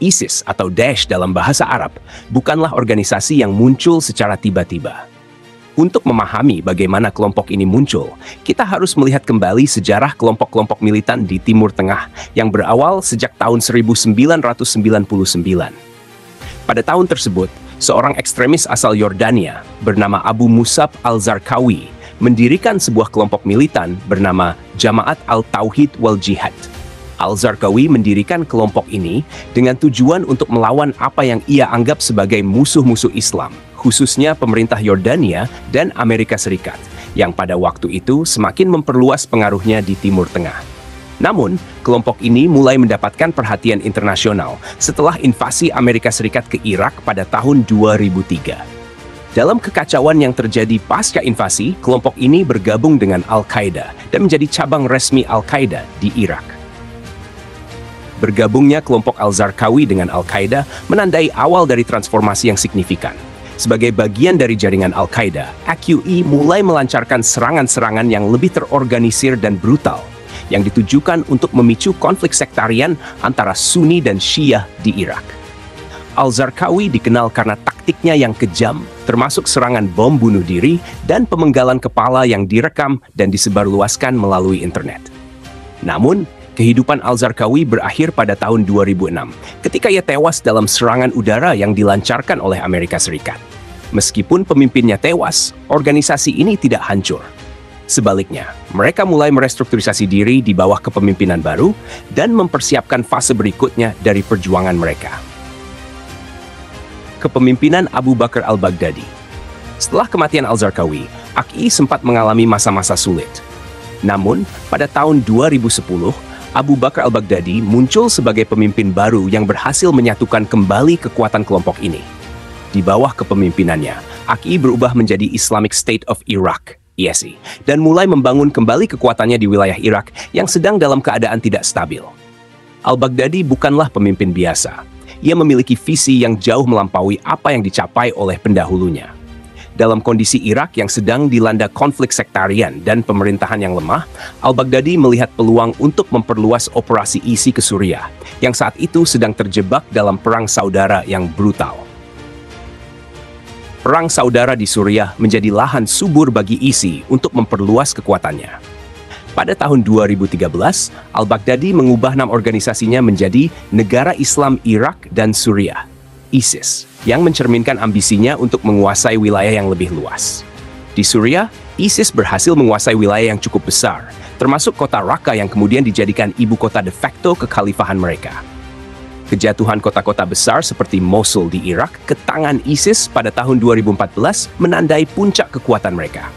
ISIS atau Daesh dalam bahasa Arab bukanlah organisasi yang muncul secara tiba-tiba. Untuk memahami bagaimana kelompok ini muncul, kita harus melihat kembali sejarah kelompok-kelompok militan di Timur Tengah yang berawal sejak tahun 1999. Pada tahun tersebut, seorang ekstremis asal Yordania bernama Abu Musab al-Zarqawi mendirikan sebuah kelompok militan bernama Jamaat Al-Tauhid wal Jihad. Al-Zarqawi mendirikan kelompok ini dengan tujuan untuk melawan apa yang ia anggap sebagai musuh-musuh Islam, khususnya pemerintah Yordania dan Amerika Serikat, yang pada waktu itu semakin memperluas pengaruhnya di Timur Tengah. Namun, kelompok ini mulai mendapatkan perhatian internasional setelah invasi Amerika Serikat ke Irak pada tahun 2003. Dalam kekacauan yang terjadi pasca invasi, kelompok ini bergabung dengan Al-Qaeda dan menjadi cabang resmi Al-Qaeda di Irak. Bergabungnya kelompok Al-Zarqawi dengan Al-Qaeda menandai awal dari transformasi yang signifikan. Sebagai bagian dari jaringan Al-Qaeda, AQI mulai melancarkan serangan-serangan yang lebih terorganisir dan brutal, yang ditujukan untuk memicu konflik sektarian antara Sunni dan Syiah di Irak. Al-Zarqawi dikenal karena taktiknya yang kejam, termasuk serangan bom bunuh diri dan pemenggalan kepala yang direkam dan disebarluaskan melalui internet. Namun, kehidupan Al-Zarqawi berakhir pada tahun 2006, ketika ia tewas dalam serangan udara yang dilancarkan oleh Amerika Serikat. Meskipun pemimpinnya tewas, organisasi ini tidak hancur. Sebaliknya, mereka mulai merestrukturisasi diri di bawah kepemimpinan baru dan mempersiapkan fase berikutnya dari perjuangan mereka. Kepemimpinan Abu Bakar al-Baghdadi. Setelah kematian Al-Zarqawi, AQI sempat mengalami masa-masa sulit. Namun, pada tahun 2010, Abu Bakar al-Baghdadi muncul sebagai pemimpin baru yang berhasil menyatukan kembali kekuatan kelompok ini. Di bawah kepemimpinannya, AQI berubah menjadi Islamic State of Iraq, ISI, dan mulai membangun kembali kekuatannya di wilayah Irak yang sedang dalam keadaan tidak stabil. Al-Baghdadi bukanlah pemimpin biasa. Ia memiliki visi yang jauh melampaui apa yang dicapai oleh pendahulunya. Dalam kondisi Irak yang sedang dilanda konflik sektarian dan pemerintahan yang lemah, Al-Baghdadi melihat peluang untuk memperluas operasi ISI ke Suriah, yang saat itu sedang terjebak dalam perang saudara yang brutal. Perang saudara di Suriah menjadi lahan subur bagi ISI untuk memperluas kekuatannya. Pada tahun 2013, Al-Baghdadi mengubah nama organisasinya menjadi Negara Islam Irak dan Suriah, ISIS, yang mencerminkan ambisinya untuk menguasai wilayah yang lebih luas. Di Suriah, ISIS berhasil menguasai wilayah yang cukup besar, termasuk kota Raqqa yang kemudian dijadikan ibu kota de facto kekhalifahan mereka. Kejatuhan kota-kota besar seperti Mosul di Irak ke tangan ISIS pada tahun 2014 menandai puncak kekuatan mereka.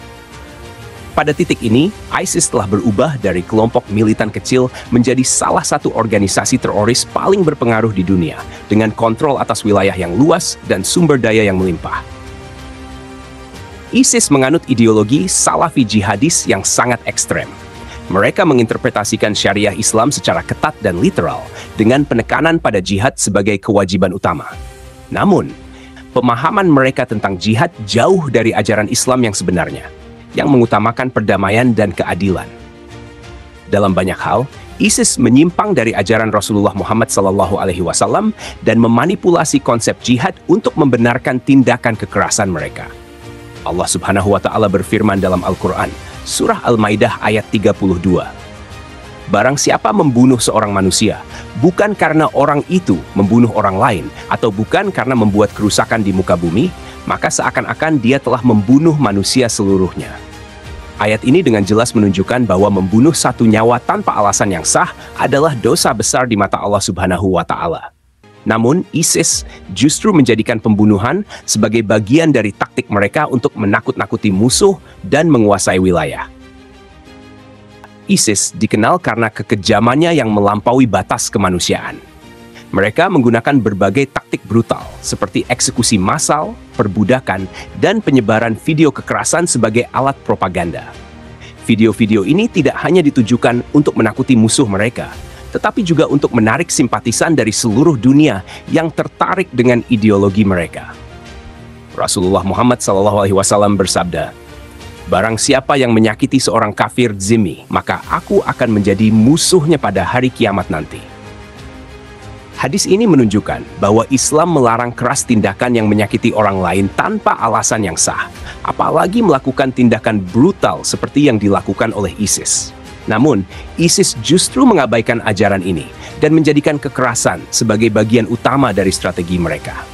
Pada titik ini, ISIS telah berubah dari kelompok militan kecil menjadi salah satu organisasi teroris paling berpengaruh di dunia, dengan kontrol atas wilayah yang luas dan sumber daya yang melimpah. ISIS menganut ideologi Salafi jihadis yang sangat ekstrem. Mereka menginterpretasikan syariah Islam secara ketat dan literal, dengan penekanan pada jihad sebagai kewajiban utama. Namun, pemahaman mereka tentang jihad jauh dari ajaran Islam yang sebenarnya, yang mengutamakan perdamaian dan keadilan. Dalam banyak hal, ISIS menyimpang dari ajaran Rasulullah Muhammad SAW dan memanipulasi konsep jihad untuk membenarkan tindakan kekerasan mereka. Allah Subhanahu wa Ta'ala berfirman dalam Al-Quran, Surah Al-Maidah ayat 32. Barang siapa membunuh seorang manusia, bukan karena orang itu membunuh orang lain, atau bukan karena membuat kerusakan di muka bumi, maka seakan-akan dia telah membunuh manusia seluruhnya. Ayat ini dengan jelas menunjukkan bahwa membunuh satu nyawa tanpa alasan yang sah adalah dosa besar di mata Allah Subhanahu wa Ta'ala. Namun, ISIS justru menjadikan pembunuhan sebagai bagian dari taktik mereka untuk menakut-nakuti musuh dan menguasai wilayah. ISIS dikenal karena kekejamannya yang melampaui batas kemanusiaan. Mereka menggunakan berbagai taktik brutal, seperti eksekusi massal, perbudakan, dan penyebaran video kekerasan sebagai alat propaganda. Video-video ini tidak hanya ditujukan untuk menakuti musuh mereka, tetapi juga untuk menarik simpatisan dari seluruh dunia yang tertarik dengan ideologi mereka. Rasulullah Muhammad SAW bersabda, "Barang siapa yang menyakiti seorang kafir zimmi, maka aku akan menjadi musuhnya pada hari kiamat nanti." Hadis ini menunjukkan bahwa Islam melarang keras tindakan yang menyakiti orang lain tanpa alasan yang sah, apalagi melakukan tindakan brutal seperti yang dilakukan oleh ISIS. Namun, ISIS justru mengabaikan ajaran ini dan menjadikan kekerasan sebagai bagian utama dari strategi mereka.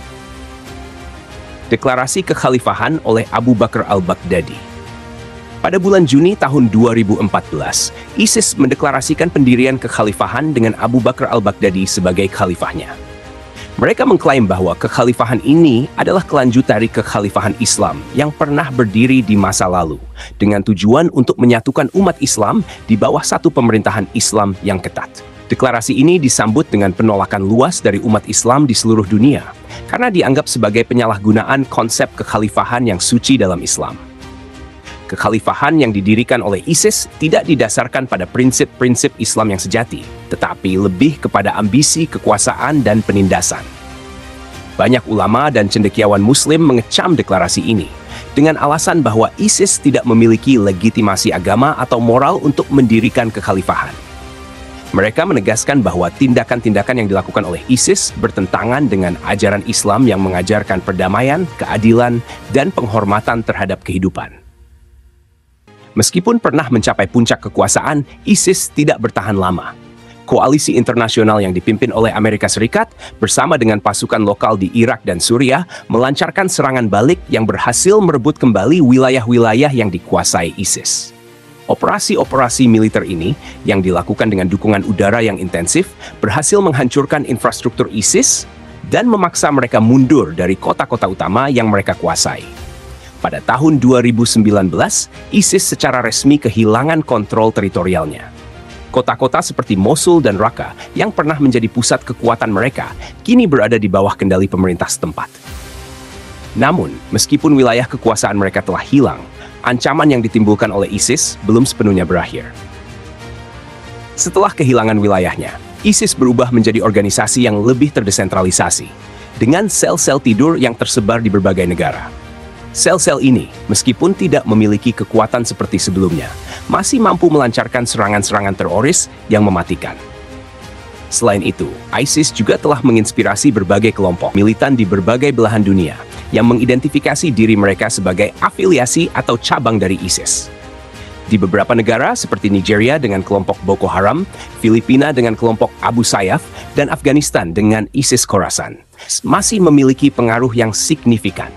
Deklarasi kekhalifahan oleh Abu Bakar al-Baghdadi. Pada bulan Juni tahun 2014, ISIS mendeklarasikan pendirian kekhalifahan dengan Abu Bakar al-Baghdadi sebagai khalifahnya. Mereka mengklaim bahwa kekhalifahan ini adalah kelanjutan dari kekhalifahan Islam yang pernah berdiri di masa lalu, dengan tujuan untuk menyatukan umat Islam di bawah satu pemerintahan Islam yang ketat. Deklarasi ini disambut dengan penolakan luas dari umat Islam di seluruh dunia, karena dianggap sebagai penyalahgunaan konsep kekhalifahan yang suci dalam Islam. Kekhalifahan yang didirikan oleh ISIS tidak didasarkan pada prinsip-prinsip Islam yang sejati, tetapi lebih kepada ambisi kekuasaan dan penindasan. Banyak ulama dan cendekiawan Muslim mengecam deklarasi ini, dengan alasan bahwa ISIS tidak memiliki legitimasi agama atau moral untuk mendirikan kekhalifahan. Mereka menegaskan bahwa tindakan-tindakan yang dilakukan oleh ISIS bertentangan dengan ajaran Islam yang mengajarkan perdamaian, keadilan, dan penghormatan terhadap kehidupan. Meskipun pernah mencapai puncak kekuasaan, ISIS tidak bertahan lama. Koalisi internasional yang dipimpin oleh Amerika Serikat bersama dengan pasukan lokal di Irak dan Suriah melancarkan serangan balik yang berhasil merebut kembali wilayah-wilayah yang dikuasai ISIS. Operasi-operasi militer ini, yang dilakukan dengan dukungan udara yang intensif, berhasil menghancurkan infrastruktur ISIS dan memaksa mereka mundur dari kota-kota utama yang mereka kuasai. Pada tahun 2019, ISIS secara resmi kehilangan kontrol teritorialnya. Kota-kota seperti Mosul dan Raqqa yang pernah menjadi pusat kekuatan mereka, kini berada di bawah kendali pemerintah setempat. Namun, meskipun wilayah kekuasaan mereka telah hilang, ancaman yang ditimbulkan oleh ISIS belum sepenuhnya berakhir. Setelah kehilangan wilayahnya, ISIS berubah menjadi organisasi yang lebih terdesentralisasi, dengan sel-sel tidur yang tersebar di berbagai negara. Sel-sel ini, meskipun tidak memiliki kekuatan seperti sebelumnya, masih mampu melancarkan serangan-serangan teroris yang mematikan. Selain itu, ISIS juga telah menginspirasi berbagai kelompok militan di berbagai belahan dunia yang mengidentifikasi diri mereka sebagai afiliasi atau cabang dari ISIS. Di beberapa negara seperti Nigeria dengan kelompok Boko Haram, Filipina dengan kelompok Abu Sayyaf, dan Afghanistan dengan ISIS Khorasan, masih memiliki pengaruh yang signifikan.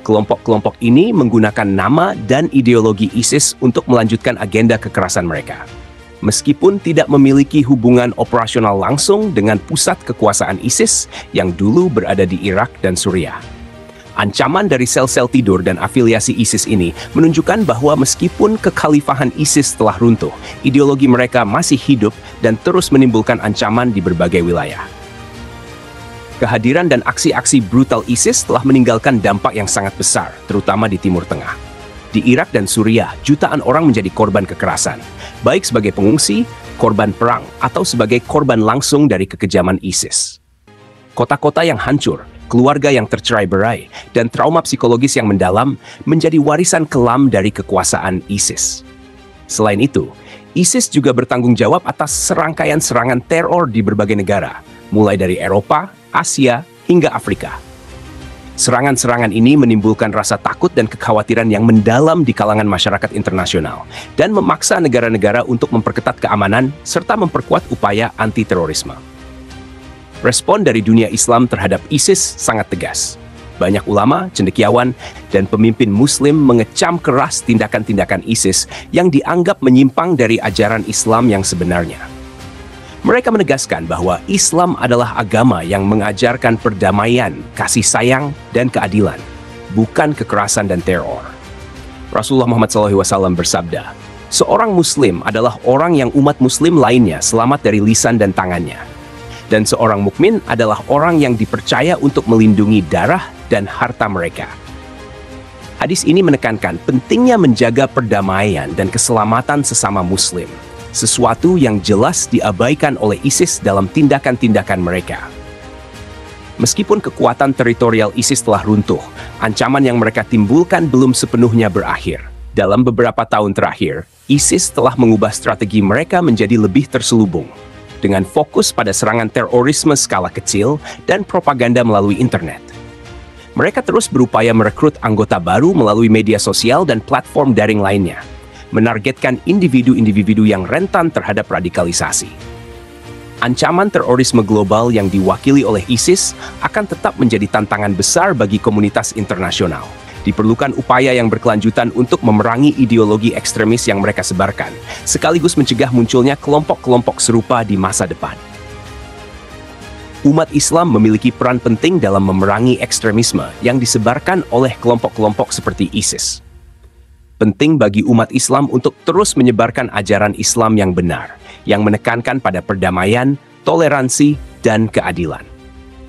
Kelompok-kelompok ini menggunakan nama dan ideologi ISIS untuk melanjutkan agenda kekerasan mereka. Meskipun tidak memiliki hubungan operasional langsung dengan pusat kekuasaan ISIS yang dulu berada di Irak dan Suriah. Ancaman dari sel-sel tidur dan afiliasi ISIS ini menunjukkan bahwa meskipun kekhalifahan ISIS telah runtuh, ideologi mereka masih hidup dan terus menimbulkan ancaman di berbagai wilayah. Kehadiran dan aksi-aksi brutal ISIS telah meninggalkan dampak yang sangat besar, terutama di Timur Tengah. Di Irak dan Suriah, jutaan orang menjadi korban kekerasan, baik sebagai pengungsi, korban perang, atau sebagai korban langsung dari kekejaman ISIS. Kota-kota yang hancur, keluarga yang tercerai-berai, dan trauma psikologis yang mendalam menjadi warisan kelam dari kekuasaan ISIS. Selain itu, ISIS juga bertanggung jawab atas serangkaian serangan teror di berbagai negara, mulai dari Eropa, Asia, hingga Afrika. Serangan-serangan ini menimbulkan rasa takut dan kekhawatiran yang mendalam di kalangan masyarakat internasional dan memaksa negara-negara untuk memperketat keamanan serta memperkuat upaya anti-terorisme. Respon dari dunia Islam terhadap ISIS sangat tegas. Banyak ulama, cendekiawan, dan pemimpin Muslim mengecam keras tindakan-tindakan ISIS yang dianggap menyimpang dari ajaran Islam yang sebenarnya. Mereka menegaskan bahwa Islam adalah agama yang mengajarkan perdamaian, kasih sayang, dan keadilan, bukan kekerasan dan teror. Rasulullah Muhammad SAW bersabda, "Seorang Muslim adalah orang yang umat Muslim lainnya selamat dari lisan dan tangannya. Dan seorang mukmin adalah orang yang dipercaya untuk melindungi darah dan harta mereka." Hadis ini menekankan pentingnya menjaga perdamaian dan keselamatan sesama Muslim, sesuatu yang jelas diabaikan oleh ISIS dalam tindakan-tindakan mereka. Meskipun kekuatan teritorial ISIS telah runtuh, ancaman yang mereka timbulkan belum sepenuhnya berakhir. Dalam beberapa tahun terakhir, ISIS telah mengubah strategi mereka menjadi lebih terselubung. dengan fokus pada serangan terorisme skala kecil dan propaganda melalui internet. Mereka terus berupaya merekrut anggota baru melalui media sosial dan platform daring lainnya, menargetkan individu-individu yang rentan terhadap radikalisasi. Ancaman terorisme global yang diwakili oleh ISIS akan tetap menjadi tantangan besar bagi komunitas internasional. Diperlukan upaya yang berkelanjutan untuk memerangi ideologi ekstremis yang mereka sebarkan, sekaligus mencegah munculnya kelompok-kelompok serupa di masa depan. Umat Islam memiliki peran penting dalam memerangi ekstremisme yang disebarkan oleh kelompok-kelompok seperti ISIS. Penting bagi umat Islam untuk terus menyebarkan ajaran Islam yang benar, yang menekankan pada perdamaian, toleransi, dan keadilan.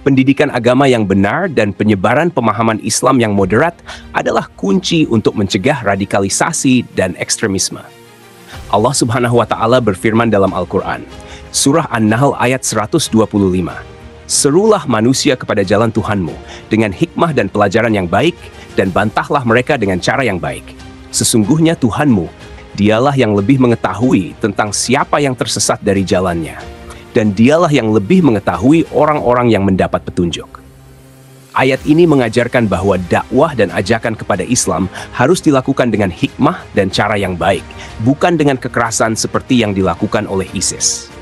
Pendidikan agama yang benar dan penyebaran pemahaman Islam yang moderat adalah kunci untuk mencegah radikalisasi dan ekstremisme. Allah Subhanahu wa Ta'ala berfirman dalam Al-Quran, Surah An-Nahl ayat 125, "Serulah manusia kepada jalan Tuhanmu dengan hikmah dan pelajaran yang baik, dan bantahlah mereka dengan cara yang baik. Sesungguhnya Tuhanmu, Dialah yang lebih mengetahui tentang siapa yang tersesat dari jalannya, dan Dialah yang lebih mengetahui orang-orang yang mendapat petunjuk." Ayat ini mengajarkan bahwa dakwah dan ajakan kepada Islam harus dilakukan dengan hikmah dan cara yang baik, bukan dengan kekerasan seperti yang dilakukan oleh ISIS.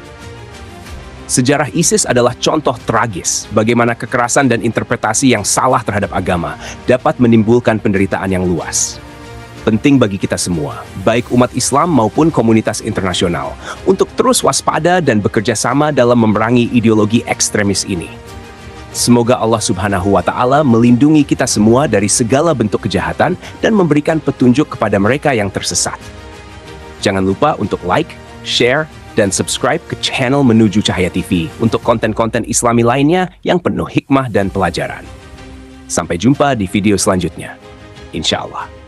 Sejarah ISIS adalah contoh tragis bagaimana kekerasan dan interpretasi yang salah terhadap agama dapat menimbulkan penderitaan yang luas. Penting bagi kita semua, baik umat Islam maupun komunitas internasional, untuk terus waspada dan bekerja sama dalam memerangi ideologi ekstremis ini. Semoga Allah Subhanahu wa Ta'ala melindungi kita semua dari segala bentuk kejahatan dan memberikan petunjuk kepada mereka yang tersesat. Jangan lupa untuk like, share, dan subscribe ke channel Menuju Cahaya TV untuk konten-konten Islami lainnya yang penuh hikmah dan pelajaran. Sampai jumpa di video selanjutnya. Insya Allah.